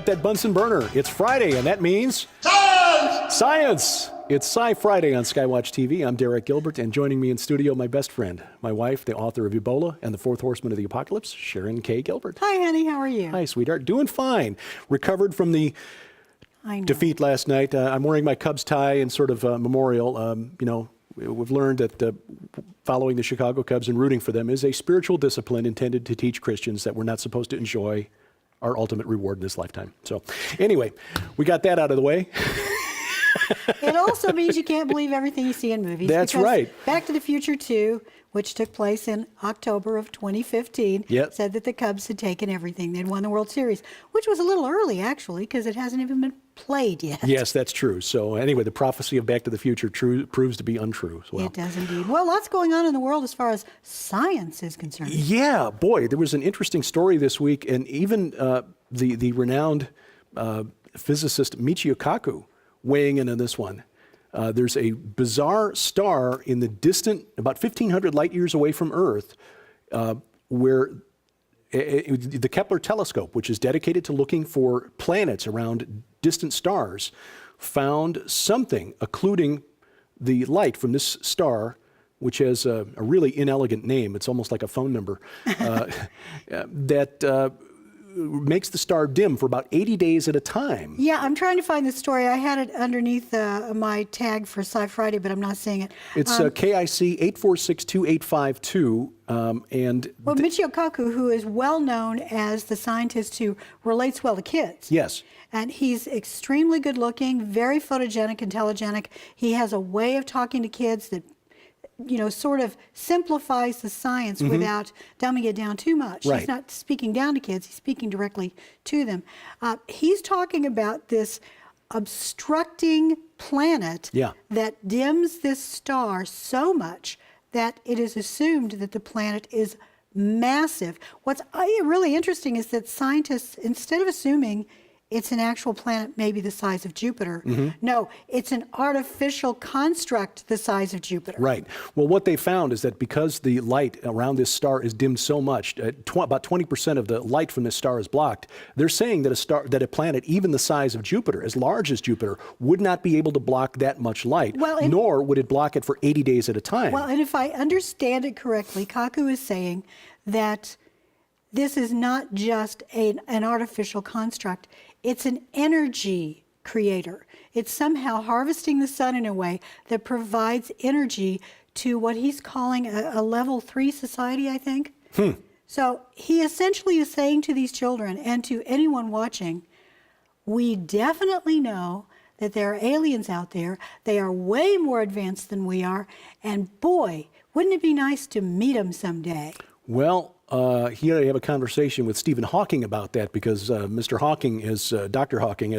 got that Bunsen burner. It's Friday, and that means... Science! Science! It's Sci Friday on SkyWatch TV. I'm Derek Gilbert, and joining me in studio, my best friend, my wife, the author of Ebola and the Fourth Horseman of the Apocalypse, Sharon K. Gilbert. Hi, honey. How are you? Hi, sweetheart. Doing fine. Recovered from the defeat last night. I'm wearing my Cubs tie in sort of memorial. We've learned that following the Chicago Cubs and rooting for them is a spiritual discipline intended to teach Christians that we're not supposed to enjoy our ultimate reward in this lifetime. So anyway, we got that out of the way. It also means you can't believe everything you see in movies. That's right. Back to the Future 2, which took place in October of 2015, said that the Cubs had taken everything. They'd won the World Series, which was a little early, actually, because it hasn't even been played yet. Yes, that's true. So anyway, the prophecy of Back to the Future proves to be untrue as well. It does indeed. Well, lots going on in the world as far as science is concerned. Yeah, boy, there was an interesting story this week, and even the renowned physicist Michio Kaku weighing in on this one. There's a bizarre star in the distant, about 1,500 light years away from Earth, where the Kepler telescope, which is dedicated to looking for planets around distant stars, found something occluding the light from this star, which has a really inelegant name. It's almost like a phone number, that makes the star dim for about 80 days at a time. Yeah, I'm trying to find the story. I had it underneath my tag for Sci Friday, but I'm not seeing it. It's KIC 8462852. Michio Kaku, who is well known as the scientist who relates well to kids. Yes. And he's extremely good looking, very photogenic and telegenic. He has a way of talking to kids that sort of simplifies the science without dumbing it down too much. Right. He's not speaking down to kids, he's speaking directly to them. He's talking about this obstructing planet that dims this star so much that it is assumed that the planet is massive. What's really interesting is that scientists, instead of assuming it's an actual planet maybe the size of Jupiter. No, it's an artificial construct the size of Jupiter. Right. Well, what they found is that because the light around this star is dimmed so much, about 20% of the light from this star is blocked, they're saying that a planet even the size of Jupiter, as large as Jupiter, would not be able to block that much light, nor would it block it for 80 days at a time. Well, and if I understand it correctly, Kaku is saying that this is not just an artificial construct. It's an energy creator. It's somehow harvesting the sun in a way that provides energy to what he's calling a level 3 society, I think. So he essentially is saying to these children and to anyone watching, we definitely know that there are aliens out there. They are way more advanced than we are. And boy, wouldn't it be nice to meet them someday? Well, here I have a conversation with Stephen Hawking about that, because Dr. Hawking has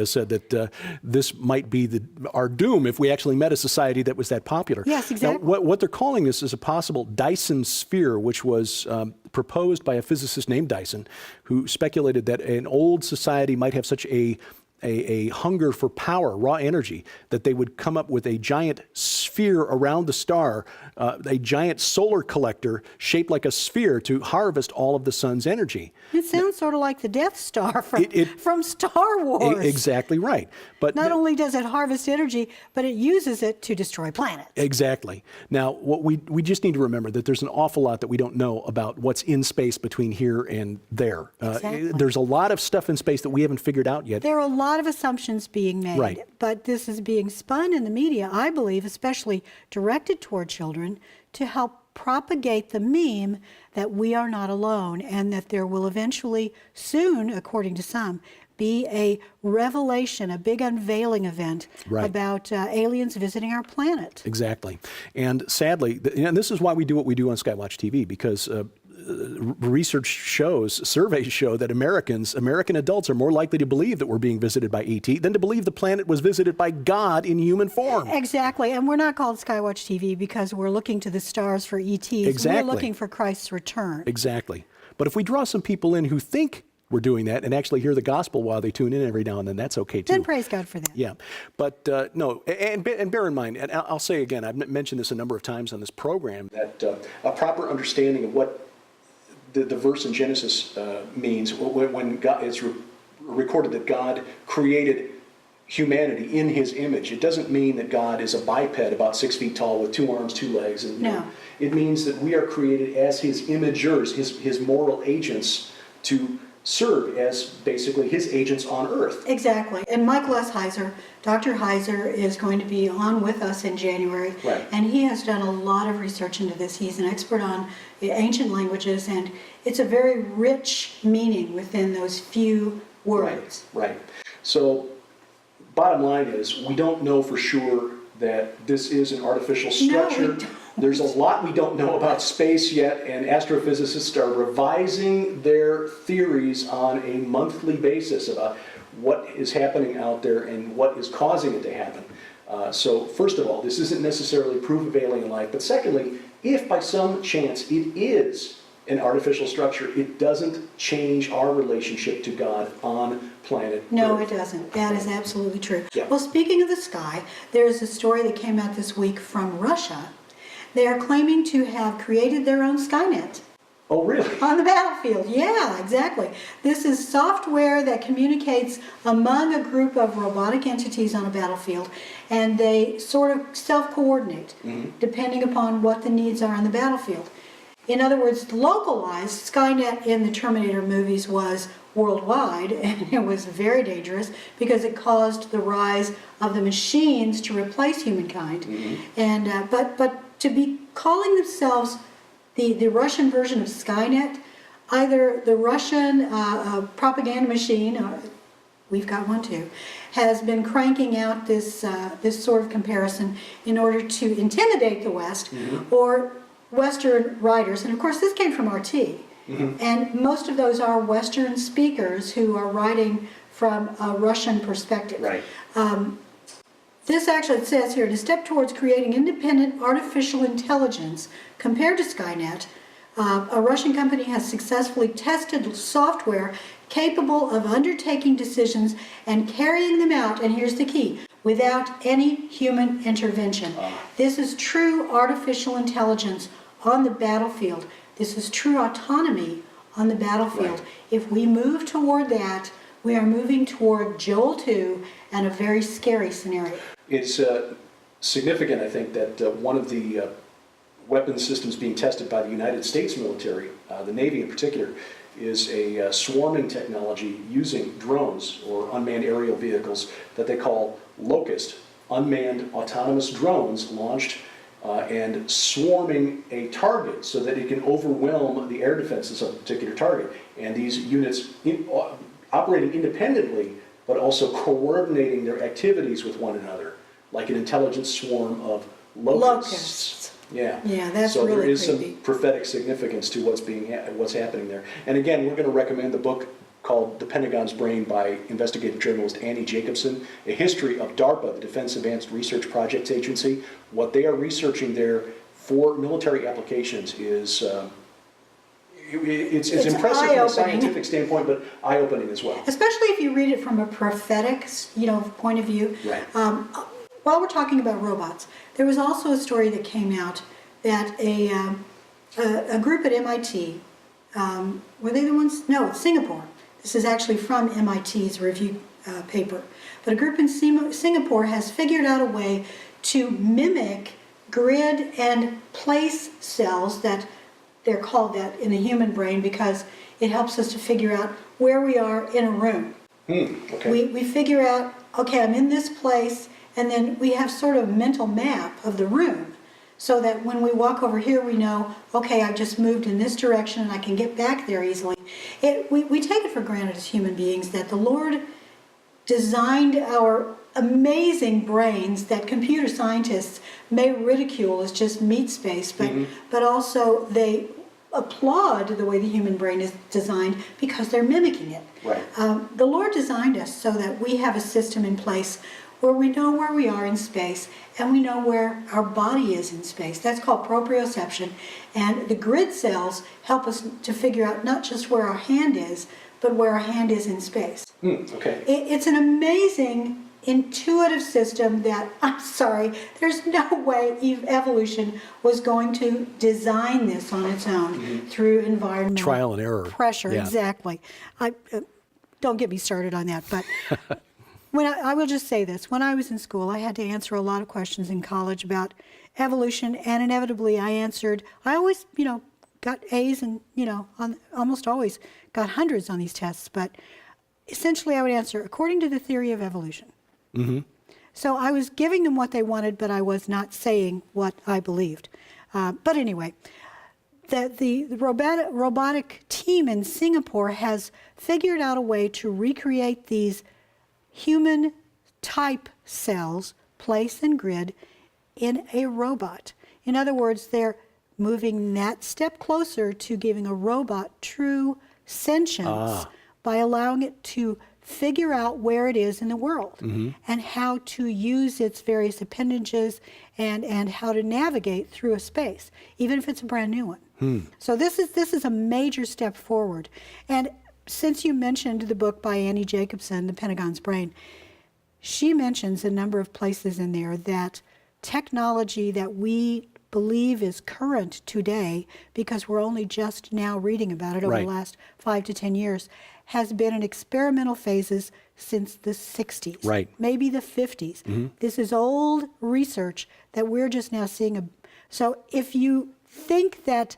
said that this might be our doom if we actually met a society that was that popular. Yes, exactly. Now, what they're calling this is a possible Dyson sphere, which was proposed by a physicist named Dyson, who speculated that an old society might have such a hunger for power, raw energy, that they would come up with a giant sphere around the star, a giant solar collector shaped like a sphere to harvest all of the sun's energy. It sounds sort of like the Death Star from Star Wars. Exactly right. But not only does it harvest energy, but it uses it to destroy planets. Exactly. Now, what we just need to remember that there's an awful lot that we don't know about what's in space between here and there. Exactly. There's a lot of stuff in space that we haven't figured out yet. There are a lot of assumptions being made, but this is being spun in the media, I believe, especially directed toward children, to help propagate the meme that we are not alone and that there will eventually soon, according to some, be a revelation, a big unveiling event about aliens visiting our planet. Exactly. And sadly, and this is why we do what we do on SkyWatch TV, because research shows, surveys show that American adults are more likely to believe that we're being visited by ET than to believe the planet was visited by God in human form. Exactly. And we're not called SkyWatch TV because we're looking to the stars for ETs. Exactly. We're looking for Christ's return. Exactly. But if we draw some people in who think we're doing that and actually hear the gospel while they tune in every now and then, that's okay too. Then praise God for that. Yeah. But no, and bear in mind, and I'll say again, I've mentioned this a number of times on this program, that a proper understanding of what the verse in Genesis means when God is recorded that God created humanity in his image. It doesn't mean that God is a biped about 6 feet tall with 2 arms, 2 legs. And, No. it means that we are created as his imagers, his moral agents, to serve as basically his agents on earth. Exactly. And Michael S. Heiser, Dr. Heiser, is going to be on with us in January. Right. And he has done a lot of research into this. He's an expert on ancient languages, and it's a very rich meaning within those few words. Right. So, bottom line is, we don't know for sure that this is an artificial structure. No, we don't. There's a lot we don't know about space yet, and astrophysicists are revising their theories on a monthly basis about what is happening out there and what is causing it to happen. So first of all, this isn't necessarily proof of alien life, but secondly, if by some chance it is an artificial structure, it doesn't change our relationship to God on planet No, Earth. it doesn't. That is absolutely true. Yeah. Well, speaking of the sky, there's a story that came out this week from Russia. They are claiming to have created their own Skynet Oh, really? on the battlefield. Yeah, exactly. This is software that communicates among a group of robotic entities on a battlefield, and they sort of self-coordinate depending upon what the needs are on the battlefield. In other words, localized, Skynet in the Terminator movies was worldwide, and it was very dangerous because it caused the rise of the machines to replace humankind. And but to be calling themselves the Russian version of Skynet, either the Russian propaganda machine, or we've got one too, has been cranking out this this sort of comparison in order to intimidate the West, or Western writers, and of course this came from RT, and most of those are Western speakers who are writing from a Russian perspective. Right. This actually says here, to step towards creating independent artificial intelligence compared to Skynet, a Russian company has successfully tested software capable of undertaking decisions and carrying them out, and here's the key, without any human intervention. This is true artificial intelligence on the battlefield. This is true autonomy on the battlefield. Right. If we move toward that, we are moving toward Joel 2 and a very scary scenario. It's significant, I think, that one of the weapons systems being tested by the United States military, the Navy in particular, is a swarming technology using drones or unmanned aerial vehicles that they call Locust, unmanned autonomous drones launched and swarming a target so that it can overwhelm the air defenses of a particular target. And these units operating independently, but also coordinating their activities with one another, like an intelligent swarm of locusts. Yeah. Yeah, that's so really there is creepy. some prophetic significance to what's happening there. And again, we're going to recommend the book called The Pentagon's Brain by investigative journalist Annie Jacobson, A History of DARPA, the Defense Advanced Research Projects Agency. What they are researching there for military applications is it's impressive from a eye-opening. scientific standpoint, but eye-opening as well. Especially if you read it from a prophetic, point of view. Right. While we're talking about robots, there was also a story that came out that a group at MIT, were they the ones? No, it's Singapore. This is actually from MIT's review paper. But a group in Singapore has figured out a way to mimic grid and place cells, that they're called that in the human brain because it helps us to figure out where we are in a room. Okay. We figure out, okay, I'm in this place, and then we have sort of a mental map of the room so that when we walk over here, we know, okay, I've just moved in this direction and I can get back there easily. We take it for granted as human beings that the Lord designed our amazing brains that computer scientists may ridicule as just meat space, but also they applaud the way the human brain is designed because they're mimicking it. Right. The Lord designed us so that we have a system in place where we know where we are in space and we know where our body is in space. That's called proprioception. And the grid cells help us to figure out not just where our hand is, but where our hand is in space. Okay. It's an amazing, intuitive system that, I'm sorry, there's no way evolution was going to design this on its own through environmental Trial and error. pressure. Yeah. Exactly. don't get me started on that. But I will just say this. When I was in school, I had to answer a lot of questions in college about evolution, and inevitably I always, got A's and, almost always got hundreds on these tests. But essentially I would answer according to the theory of evolution. Mm-hmm. So I was giving them what they wanted, but I was not saying what I believed. But anyway, the robotic team in Singapore has figured out a way to recreate these human-type cells, place and grid, in a robot. In other words, they're moving that step closer to giving a robot true sentience by allowing it to figure out where it is in the world and how to use its various appendages and how to navigate through a space, even if it's a brand new one. So this is a major step forward. And since you mentioned the book by Annie Jacobson, The Pentagon's Brain, she mentions a number of places in there that technology that we believe is current today, because we're only just now reading about it over the last 5 to 10 years, has been in experimental phases since the 60s, maybe the 50s. This is old research that we're just now seeing. So if you think that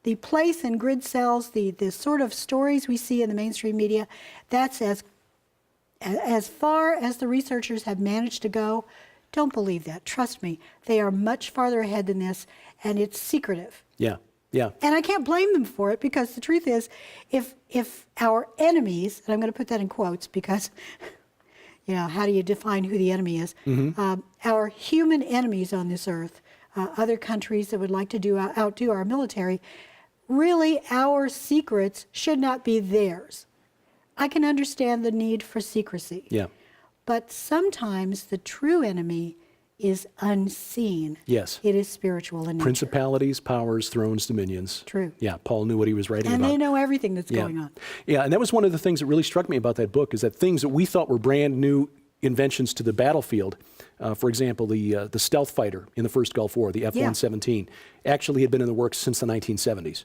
the place and grid cells, the sort of stories we see in the mainstream media, that's as far as the researchers have managed to go, don't believe that. Trust me, they are much farther ahead than this, and it's secretive. Yeah. And I can't blame them for it, because the truth is, if our enemies, and I'm going to put that in quotes because, how do you define who the enemy is? Our human enemies on this earth, other countries that would like to outdo our military, really our secrets should not be theirs. I can understand the need for secrecy. Yeah. But sometimes the true enemy is unseen. Yes. It is spiritual in nature. Principalities, powers, thrones, dominions. True. Yeah, Paul knew what he was writing about. And they know everything that's going on. Yeah, and that was one of the things that really struck me about that book, is that things that we thought were brand new inventions to the battlefield, for example, the stealth fighter in the first Gulf War, the F-117, actually had been in the works since the 1970s.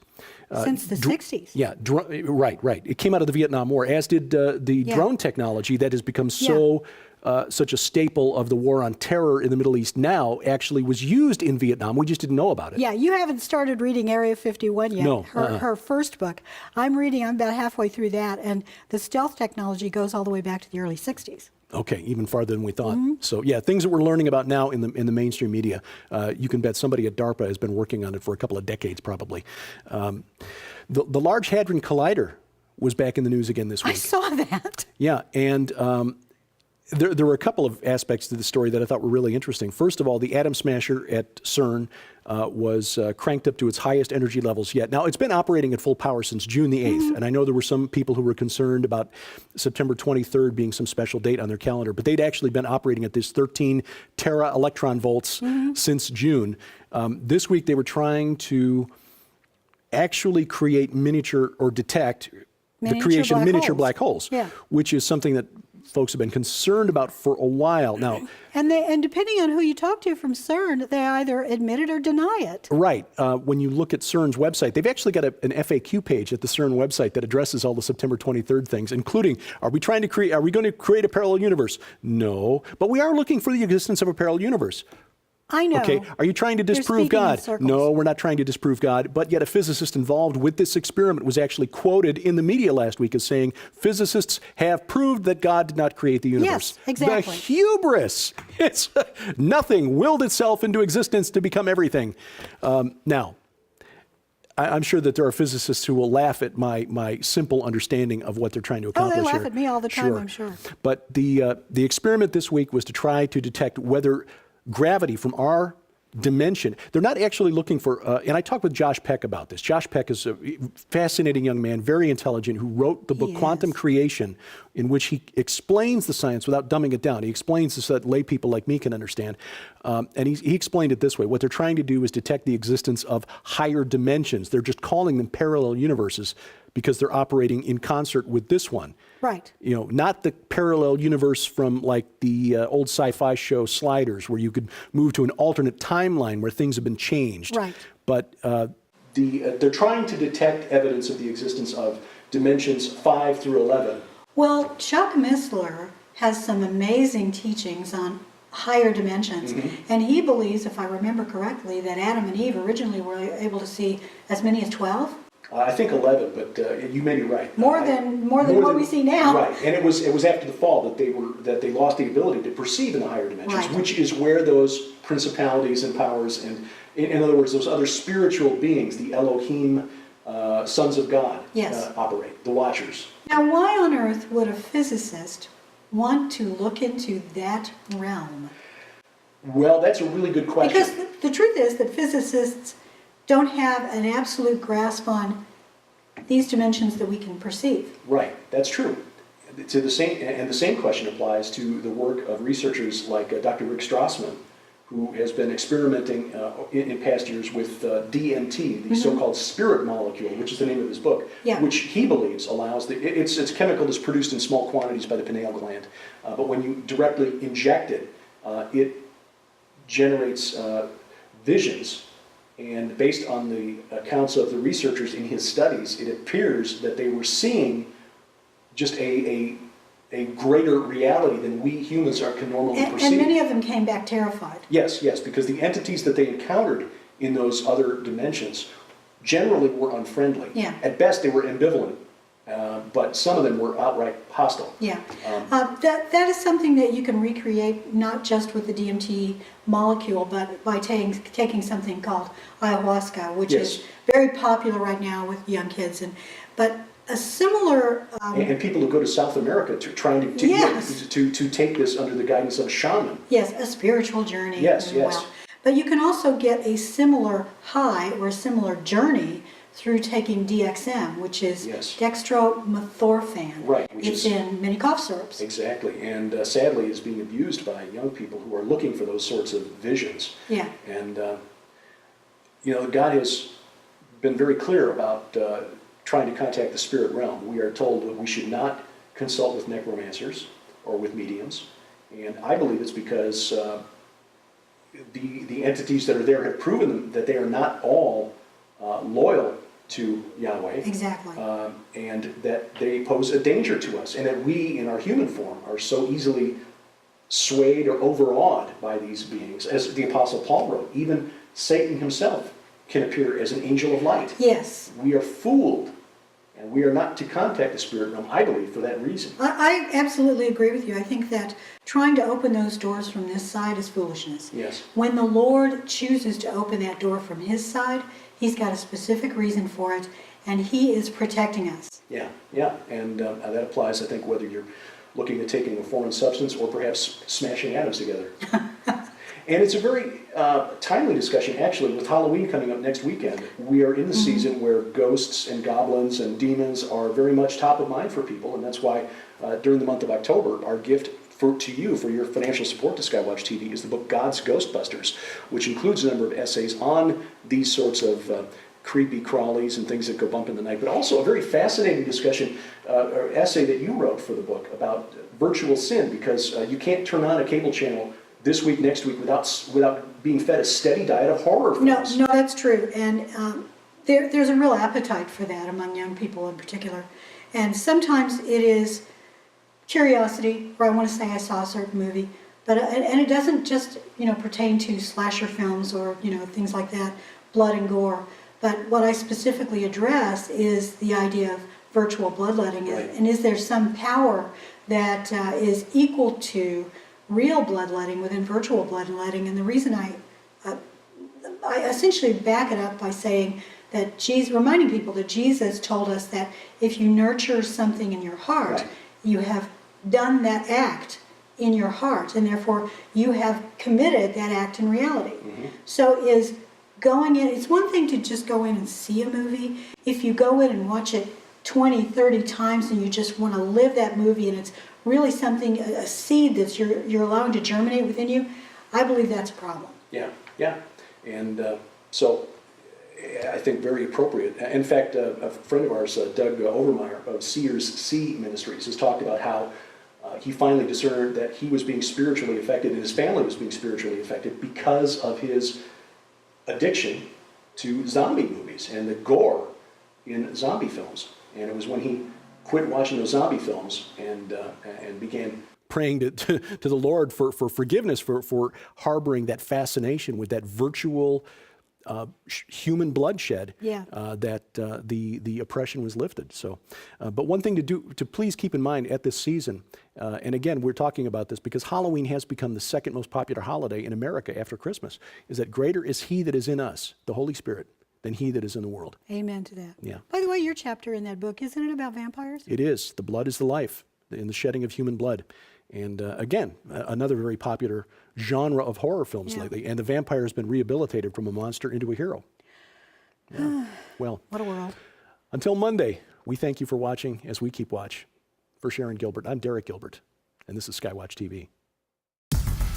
Since the 60s. Yeah, right. It came out of the Vietnam War, as did the drone technology that has become such a staple of the war on terror in the Middle East now, actually was used in Vietnam. We just didn't know about it. Yeah, you haven't started reading Area 51 yet. No. Her first book. I'm about halfway through that, and the stealth technology goes all the way back to the early 60s. Okay, even farther than we thought. So yeah, things that we're learning about now in the mainstream media, you can bet somebody at DARPA has been working on it for a couple of decades probably. The Large Hadron Collider was back in the news again this week. I saw that. Yeah, and there were a couple of aspects to the story that I thought were really interesting. First of all, the atom smasher at CERN was cranked up to its highest energy levels yet. Now, it's been operating at full power since June the 8th, and I know there were some people who were concerned about September 23rd being some special date on their calendar, but they'd actually been operating at this 13 tera electron volts since June. This week, they were trying to actually create detect the creation of miniature black holes, which is something that folks have been concerned about for a while now. And depending on who you talk to from CERN, they either admit it or deny it. Right. When you look at CERN's website, they've actually got an FAQ page at the CERN website that addresses all the September 23rd things, including, are we going to create a parallel universe? No, but we are looking for the existence of a parallel universe. I know. Okay, are you trying to disprove God? No, we're not trying to disprove God, but yet a physicist involved with this experiment was actually quoted in the media last week as saying, physicists have proved that God did not create the universe. Yes, exactly. The hubris! It's nothing willed itself into existence to become everything. Now, I'm sure that there are physicists who will laugh at my simple understanding of what they're trying to accomplish here. Oh, they laugh at me all the time, I'm sure. But the experiment this week was to try to detect whether gravity from our dimension, they're not actually looking for, and I talked with Josh Peck about this. Josh Peck is a fascinating young man, very intelligent, who wrote the book Quantum Creation, in which he explains the science without dumbing it down. He explains this so that lay people like me can understand. And he explained it this way. What they're trying to do is detect the existence of higher dimensions. They're just calling them parallel universes because they're operating in concert with this one. Right. You know, not the parallel universe from like the old sci-fi show Sliders, where you could move to an alternate timeline where things have been changed. Right. But they're trying to detect evidence of the existence of dimensions 5 through 11 Well, Chuck Missler has some amazing teachings on higher dimensions, and he believes, if I remember correctly, that Adam and Eve originally were able to see as many as 12. I think 11, but you may be right. More than what we see now. Right, and it was after the fall that they lost the ability to perceive in the higher dimensions, Right. which is where those principalities and powers and, in other words, those other spiritual beings, the Elohim, sons of God, Yes. operate, the Watchers. Now, why on earth would a physicist want to look into that realm? Well, that's a really good question. Because the truth is that physicists don't have an absolute grasp on these dimensions that we can perceive. Right, that's true. To the same question applies to the work of researchers like Dr. Rick Strassman, who has been experimenting in past years with DMT, the so-called spirit molecule, which is the name of his book, Yeah. which he believes allows it's a chemical that's produced in small quantities by the pineal gland, but when you directly inject it, it generates visions. And based on the accounts of the researchers in his studies, it appears that they were seeing just a greater reality than we humans can normally perceive. And many of them came back terrified. Yes, because the entities that they encountered in those other dimensions generally were unfriendly. Yeah. At best, they were ambivalent, but some of them were outright hostile. Yeah, that is something that you can recreate not just with the DMT molecule, but by taking something called ayahuasca, which Yes. is very popular right now with young kids. But a similar And people who go to South America trying to Yes. to take this under the guidance of a shaman. yes, a spiritual journey. Yes, as yes. well. But you can also get a similar high or a similar journey through taking DXM, which is Yes. dextromethorphan. Right, which It's is- in many cough syrups. Exactly, and sadly is being abused by young people who are looking for those sorts of visions. Yeah. And, God has been very clear about trying to contact the spirit realm. We are told that we should not consult with necromancers or with mediums, and I believe it's because the entities that are there have proven that they are not all loyal to Yahweh. Exactly. And that they pose a danger to us, and that we, in our human form, are so easily swayed or overawed by these beings. As the Apostle Paul wrote, even Satan himself can appear as an angel of light. Yes. We are fooled, and we are not to contact the spirit realm, I believe, for that reason. I absolutely agree with you. I think that trying to open those doors from this side is foolishness. Yes. When the Lord chooses to open that door from His side, He's got a specific reason for it, and He is protecting us. Yeah, and that applies, I think, whether you're looking at taking a foreign substance or perhaps smashing atoms together. And it's a very timely discussion, actually, with Halloween coming up next weekend. We are in the season where ghosts and goblins and demons are very much top of mind for people, and that's why during the month of October, our gift to you for your financial support to SkyWatch TV is the book God's Ghostbusters, which includes a number of essays on these sorts of creepy crawlies and things that go bump in the night, but also a very fascinating discussion or essay that you wrote for the book about virtual sin, because you can't turn on a cable channel this week, next week, without being fed a steady diet of horror films. No, that's true. And there's a real appetite for that among young people in particular. And sometimes it is curiosity, or I want to say I saw a certain movie, but and it doesn't just pertain to slasher films or things like that, blood and gore. But what I specifically address is the idea of virtual bloodletting, Right. and is there some power that is equal to real bloodletting within virtual bloodletting? And the reason I essentially back it up by saying that reminding people that Jesus told us that if you nurture something in your heart, Right. you have done that act in your heart, and therefore you have committed that act in reality. So is going in, it's one thing to just go in and see a movie. If you go in and watch it 20, 30 times and you just want to live that movie, and it's really something, a seed that you're allowing to germinate within you, I believe that's a problem. Yeah. And so I think very appropriate. In fact, a friend of ours, Doug Overmeyer of Sears Sea Ministries, has talked about how he finally discerned that he was being spiritually affected and his family was being spiritually affected because of his addiction to zombie movies and the gore in zombie films. And it was when he quit watching those zombie films and began praying to the Lord for forgiveness for harboring that fascination with that virtual human bloodshed, that the oppression was lifted. So, but one thing to please keep in mind at this season, and again, we're talking about this because Halloween has become the second most popular holiday in America after Christmas, is that greater is He that is in us, the Holy Spirit, than he that is in the world. Amen to that. Yeah. By the way, your chapter in that book, isn't it about vampires? It is. The blood is the life, in the shedding of human blood. And again, another very popular genre of horror films lately. And the vampire has been rehabilitated from a monster into a hero. Yeah. Well, what a world. Until Monday, we thank you for watching as we keep watch. For Sharon Gilbert, I'm Derek Gilbert, and this is SkyWatch TV.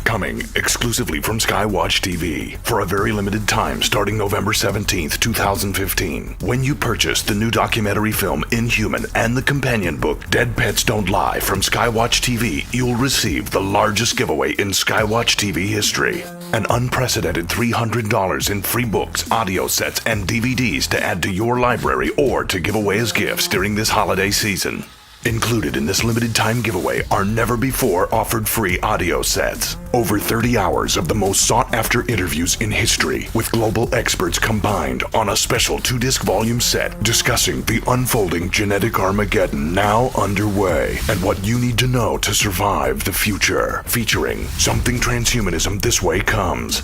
Coming exclusively from SkyWatch TV for a very limited time starting November 17th, 2015. When you purchase the new documentary film Inhuman and the companion book Dead Pets Don't Lie from SkyWatch TV, you'll receive the largest giveaway in SkyWatch TV history. An unprecedented $300 in free books, audio sets, and DVDs to add to your library or to give away as gifts during this holiday season. Included in this limited time giveaway are never before offered free audio sets. Over 30 hours of the most sought after interviews in history with global experts combined on a special 2-disc volume set discussing the unfolding genetic Armageddon now underway and what you need to know to survive the future. Featuring Something Transhumanism This Way Comes,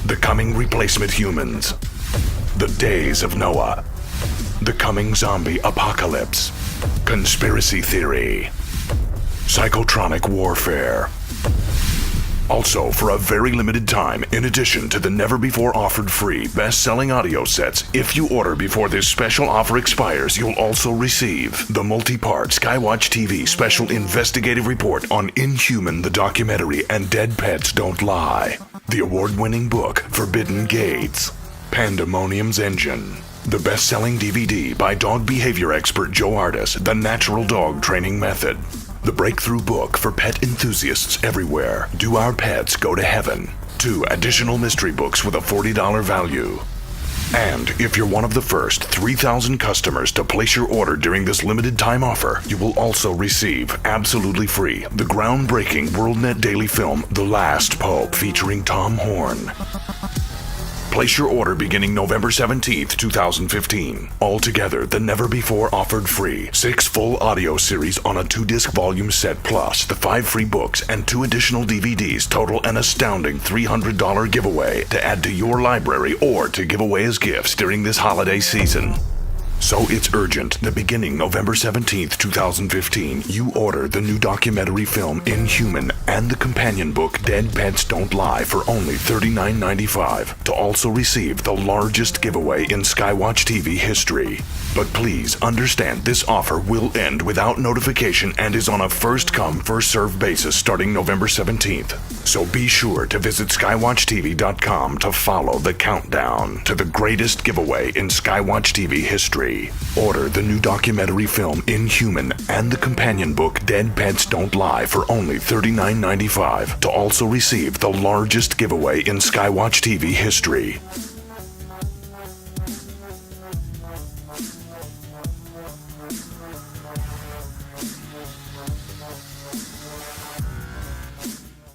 The Coming Replacement Humans, The Days of Noah, The Coming Zombie Apocalypse, Conspiracy Theory, Psychotronic Warfare. Also, for a very limited time, in addition to the never-before-offered free best-selling audio sets, if you order before this special offer expires, you'll also receive the multi-part SkyWatch TV special investigative report on Inhuman the documentary and Dead Pets Don't Lie, the award-winning book Forbidden Gates, Pandemonium's Engine, the best-selling DVD by dog behavior expert Joe Artis, The Natural Dog Training Method. The breakthrough book for pet enthusiasts everywhere, Do Our Pets Go to Heaven? 2 additional mystery books with a $40 value. And if you're one of the first 3,000 customers to place your order during this limited time offer, you will also receive, absolutely free, the groundbreaking WorldNet daily film, The Last Pope, featuring Tom Horn. Place your order beginning November 17th, 2015. Altogether, the never-before-offered free 6 full audio series on a 2-disc volume set plus the 5 free books and 2 additional DVDs total an astounding $300 giveaway to add to your library or to give away as gifts during this holiday season. So it's urgent that beginning November 17th, 2015, you order the new documentary film Inhuman and the companion book Dead Pets Don't Lie for only $39.95 to also receive the largest giveaway in SkyWatch TV history. But please understand this offer will end without notification and is on a first-come, first-served basis starting November 17th. So be sure to visit SkyWatchTV.com to follow the countdown to the greatest giveaway in SkyWatch TV history. Order the new documentary film Inhuman and the companion book Dead Pets Don't Lie for only $39.95 to also receive the largest giveaway in SkyWatch TV history.